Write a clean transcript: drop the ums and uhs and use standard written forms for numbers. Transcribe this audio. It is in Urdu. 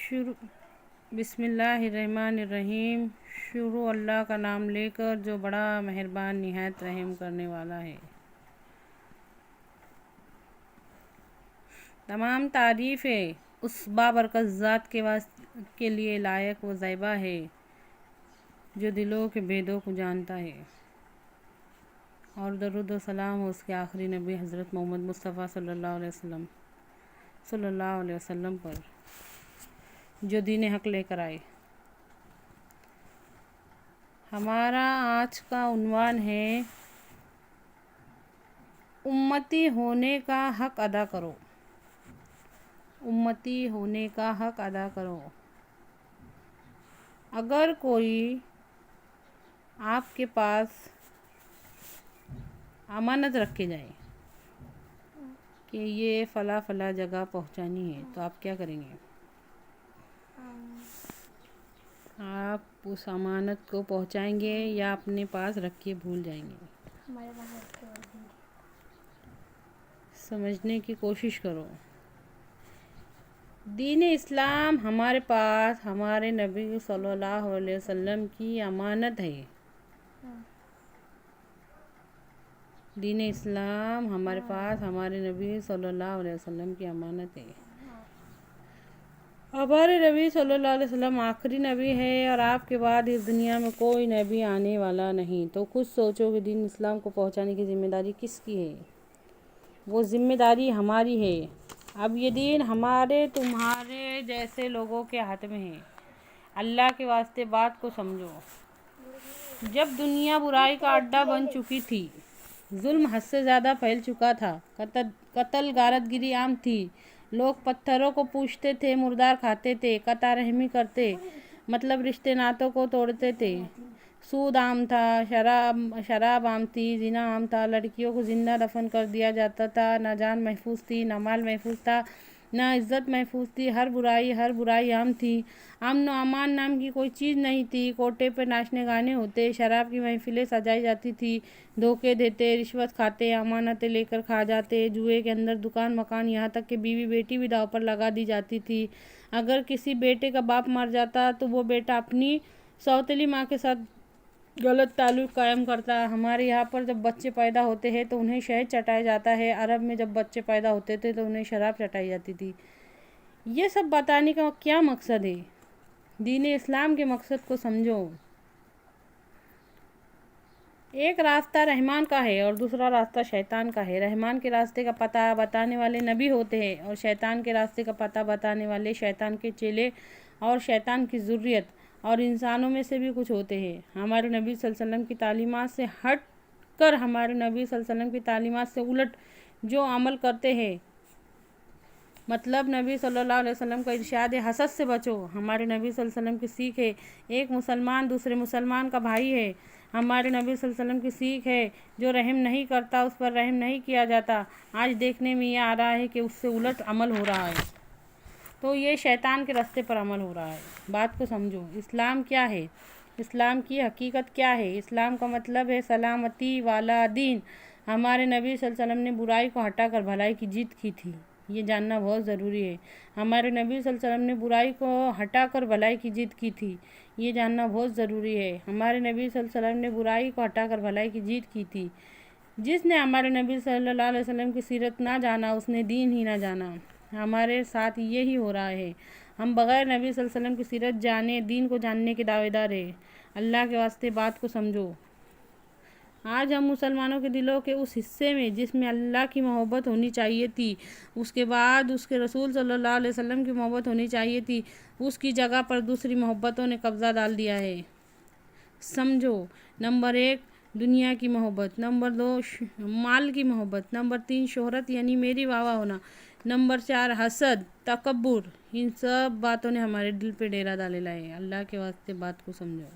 شروع بسم اللہ الرحمن الرحیم۔ شروع اللہ کا نام لے کر جو بڑا مہربان نہایت رحم کرنے والا ہے۔ تمام تعریفیں اس بابرکت ذات کے لیے لائق و زیبا ہے جو دلوں کے بھیدوں کو جانتا ہے، اور درود و سلام ہو اس کے آخری نبی حضرت محمد مصطفیٰ صلی اللہ علیہ وسلم پر، جو دین حق لے کر آئے۔ ہمارا آج کا عنوان ہے امتی ہونے کا حق ادا کرو۔ امتی ہونے کا حق ادا کرو۔ اگر کوئی آپ کے پاس امانت رکھ کے جائے کہ یہ فلاں جگہ پہنچانی ہے، تو آپ کیا کریں گے؟ آپ اس امانت کو پہنچائیں گے یا اپنے پاس رکھ کے بھول جائیں گے؟ سمجھنے کی کوشش کرو۔ دین اسلام ہمارے پاس ہمارے نبی صلی اللہ علیہ وسلم کی امانت ہے۔ دین اسلام ہمارے پاس ہمارے نبی صلی اللہ علیہ وسلم کی امانت ہے۔ ہمارے نبی صلی اللہ علیہ وسلم آخری نبی ہے، اور آپ کے بعد اس دنیا میں کوئی نبی آنے والا نہیں۔ تو خود سوچو کہ دین اسلام کو پہنچانے کی ذمہ داری کس کی ہے؟ وہ ذمہ داری ہماری ہے۔ اب یہ دین ہمارے تمہارے جیسے لوگوں کے ہاتھ میں ہے۔ اللہ کے واسطے بات کو سمجھو۔ جب دنیا برائی کا اڈا بن چکی تھی، ظلم حد سے زیادہ پھیل چکا تھا، قتل غارت گری عام تھی، لوگ پتھروں کو پوجتے تھے، مردار کھاتے تھے، قطع رحمی کرتے، مطلب رشتے ناتوں کو توڑتے تھے، سود عام تھا، شراب عام تھی، زنا عام تھا، لڑکیوں کو زندہ دفن کر دیا جاتا تھا، نہ جان محفوظ تھی، نہ مال محفوظ تھا، نہ عزت محفوظ تھی، ہر برائی عام تھی، امن و امان نام کی کوئی چیز نہیں تھی، کوٹے پہ ناچنے گانے ہوتے، شراب کی محفلیں سجائی جاتی تھی، دھوکے دیتے، رشوت کھاتے، امانتیں لے کر کھا جاتے، جوئے کے اندر دکان مکان، یہاں تک کہ بیوی بیٹی بھی داؤ پر لگا دی جاتی تھی۔ اگر کسی بیٹے کا باپ مر جاتا تو وہ بیٹا اپنی سوتیلی ماں کے ساتھ غلط تعلق قائم کرتا۔ ہمارے یہاں پر جب بچے پیدا ہوتے ہیں تو انہیں شہد چٹایا جاتا ہے، عرب میں جب بچے پیدا ہوتے تھے تو انہیں شراب چٹائی جاتی تھی۔ یہ سب بتانے کا کیا مقصد ہے؟ دین اسلام کے مقصد کو سمجھو۔ ایک راستہ رحمان کا ہے اور دوسرا راستہ شیطان کا ہے۔ رحمان کے راستے کا پتہ بتانے والے نبی ہوتے ہیں، اور شیطان کے راستے کا پتہ بتانے والے شیطان کے چیلے اور شیطان کی ذریت اور انسانوں میں سے بھی کچھ ہوتے ہیں۔ ہمارے نبی صلی اللہ علیہ وسلم کی تعلیمات سے ہٹ کر، ہمارے نبی صلی اللہ علیہ وسلم کی تعلیمات سے الٹ جو عمل کرتے ہیں، مطلب نبی صلی اللہ علیہ وسلم کا ارشاد حسد سے بچو۔ ہمارے نبی صلی اللہ علیہ وسلم کی سیکھ ہے ایک مسلمان دوسرے مسلمان کا بھائی ہے۔ ہمارے نبی صلی اللہ علیہ وسلم کی سیکھ ہے جو رحم نہیں کرتا اس پر رحم نہیں کیا جاتا۔ آج دیکھنے میں یہ آ رہا ہے کہ اس سے الٹ عمل ہو رہا ہے، تو یہ شیطان کے راستے پر عمل ہو رہا ہے۔ بات کو سمجھو۔ اسلام کیا ہے؟ اسلام کی حقیقت کیا ہے؟ اسلام کا مطلب ہے سلامتی والا دین۔ ہمارے نبی صلی اللہ علیہ وسلم نے برائی کو ہٹا کر بھلائی کی جیت کی تھی، یہ جاننا بہت ضروری ہے۔ ہمارے نبی صلی اللہ علیہ وسلم نے برائی کو ہٹا کر بھلائی کی جیت کی تھی، یہ جاننا بہت ضروری ہے۔ ہمارے نبی صلی اللہ علیہ وسلم نے برائی کو ہٹا کر بھلائی کی جیت کی تھی۔ جس نے ہمارے نبی صلی اللہ علیہ وسلم کی سیرت نہ جانا، اس نے دین ہی نہ جانا۔ ہمارے ساتھ یہی ہو رہا ہے۔ ہم بغیر نبی صلی اللہ علیہ وسلم کی سیرت جانے دین کو جاننے کے دعوے دار ہیں۔ اللہ کے واسطے بات کو سمجھو۔ آج ہم مسلمانوں کے دلوں کے اس حصے میں جس میں اللہ کی محبت ہونی چاہیے تھی، اس کے بعد اس کے رسول صلی اللہ علیہ وسلم کی محبت ہونی چاہیے تھی، اس کی جگہ پر دوسری محبتوں نے قبضہ ڈال دیا ہے۔ سمجھو۔ نمبر 1 دنیا کی محبت، نمبر 2 مال کی محبت، نمبر 3 شہرت یعنی میری واہ واہ ہونا، نمبر 4 حسد، تکبر۔ ان سب باتوں نے ہمارے دل پہ ڈیرا ڈالے ہے۔ اللہ کے واسطے بات کو سمجھو۔